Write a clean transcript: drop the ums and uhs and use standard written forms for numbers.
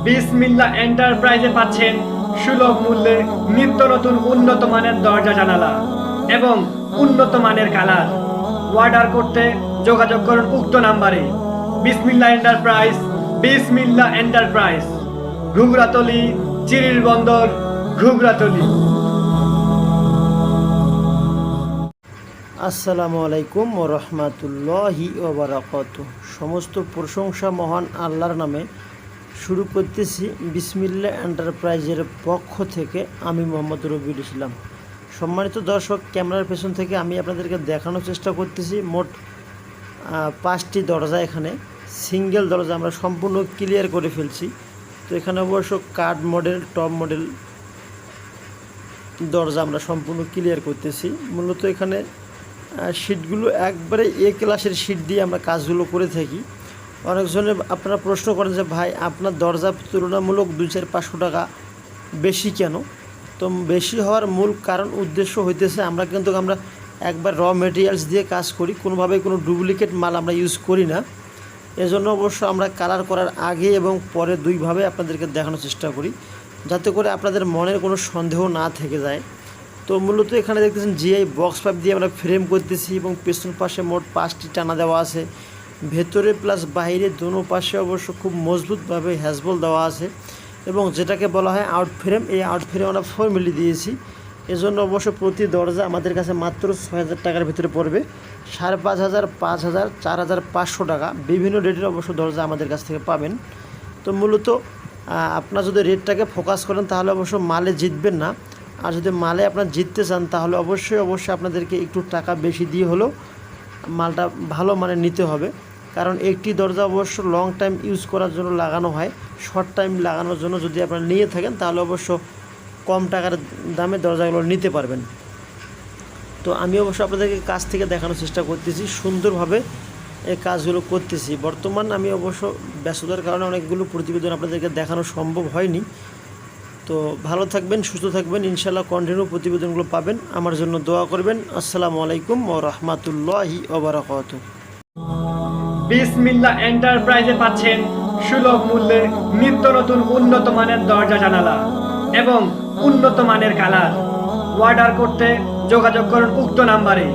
বিসমিল্লাহ এন্টারপ্রাইজে পাচ্ছেন সুলভ মূল্যে নিত্য নতুন উন্নত মানের দরজা জানালা এবং উন্নত মানের কালার। অর্ডার করতে যোগাযোগ করুন উক্ত নাম্বারে। বিসমিল্লাহ এন্টারপ্রাইজ, বিসমিল্লাহ এন্টারপ্রাইজ, ঘুগরাতলি, চিরির বন্দর, ঘুগরাতলি। আসসালামু আলাইকুম ওয়া রাহমাতুল্লাহি ওয়া বারাকাতুহু। সমস্ত প্রশংসা মহান আল্লাহর নামে। শুরু করতেছি বিসমিল্লাহ এন্টারপ্রাইজের পক্ষ থেকে। আমি মোহাম্মদ রবিউল ইসলাম। সম্মানিত দর্শক, ক্যামেরার পেছন থেকে আমি আপনাদেরকে দেখানোর চেষ্টা করতেছি মোট 5টি দরজা। এখানে সিঙ্গেল দরজা আমরা সম্পূর্ণ ক্লিয়ার করে ফেলছি। তো এখানে অবশ্য কার্ড মডেল, টপ মডেল দরজা আমরা সম্পূর্ণ ক্লিয়ার করতেছি। মূলত এখানে শিটগুলো একবারে এ ক্লাসের শিট দিয়ে আমরা কাজগুলো করে থাকি। অনেকজনে আপনারা প্রশ্ন করেন যে ভাই, আপনার দরজা তুলনামূলক 200-500 টাকা বেশি কেন? তো বেশি হওয়ার মূল কারণ উদ্দেশ্য হইতেছে আমরা একবার র মেটেরিয়ালস দিয়ে কাজ করি, কোনোভাবে কোনো ডুপ্লিকেট মাল আমরা ইউজ করি না। এজন্য অবশ্য আমরা কালার করার আগে এবং পরে দুইভাবে আপনাদেরকে দেখানোর চেষ্টা করি, যাতে করে আপনাদের মনের কোনো সন্দেহ না থেকে যায়। তো মূলত এখানে দেখতেছেন জিআই বক্স পাইপ দিয়ে আমরা ফ্রেম করতেছি এবং পেছন পাশে মোট 5টি টানা দেওয়া আছে। ভেতরে প্লাস বাইরে দোনো পাশে অবশ্য খুব মজবুতভাবে হ্যাজবল দেওয়া আছে এবং যেটাকে বলা হয় আউট ফ্রেম। এই আউট ফ্রেম আমরা 4 মিলি দিয়েছি। এজন্য অবশ্য প্রতি দরজা আমাদের কাছে মাত্র 6000 টাকার ভিতরে পড়বে। 5500, 5000, 4500 টাকা বিভিন্ন রেটের অবশ্য দরজা আমাদের কাছ থেকে পাবেন। তো মূলত আপনার যদি রেটটাকে ফোকাস করেন তাহলে অবশ্য মালে জিতবেন না। আর যদি মালে আপনার জিততে চান তাহলে অবশ্যই আপনাদেরকে একটু টাকা বেশি দিয়ে হলেও মালটা ভালো মানে নিতে হবে। কারণ একটি দরজা অবশ্য লং টাইম ইউজ করার জন্য লাগানো হয়, শর্ট টাইম লাগানোর জন্য যদি আপনারা নিয়ে থাকেন তাহলে অবশ্য কম টাকার দামে দরজাগুলো নিতে পারবেন। তো আমি অবশ্য আপনাদেরকে কাছ থেকে দেখানোর চেষ্টা করতেছি, সুন্দরভাবে এই কাজগুলো করতেছি। বর্তমান আমি অবশ্য ব্যস্ততার কারণে অনেকগুলো প্রতিবেদন আপনাদেরকে দেখানো সম্ভব হয়নি। তো ভালো থাকবেন, সুস্থ থাকবেন, ইনশাআল্লাহ কন্টিনিউ প্রতিবেদনগুলো পাবেন। আমার জন্য দোয়া করবেন। আসসালামু আলাইকুম ওয়া রাহমাতুল্লাহি ওয়া বারাকাতুহু। বিসমিল্লাহ এন্টারপ্রাইজে পাচ্ছেন সুলভ মূল্যে নিত্য নতুন উন্নত মানের দরজা জানালা এবং উন্নত মানের কালার। অর্ডার করতে যোগাযোগ করুন উক্ত নাম্বারে।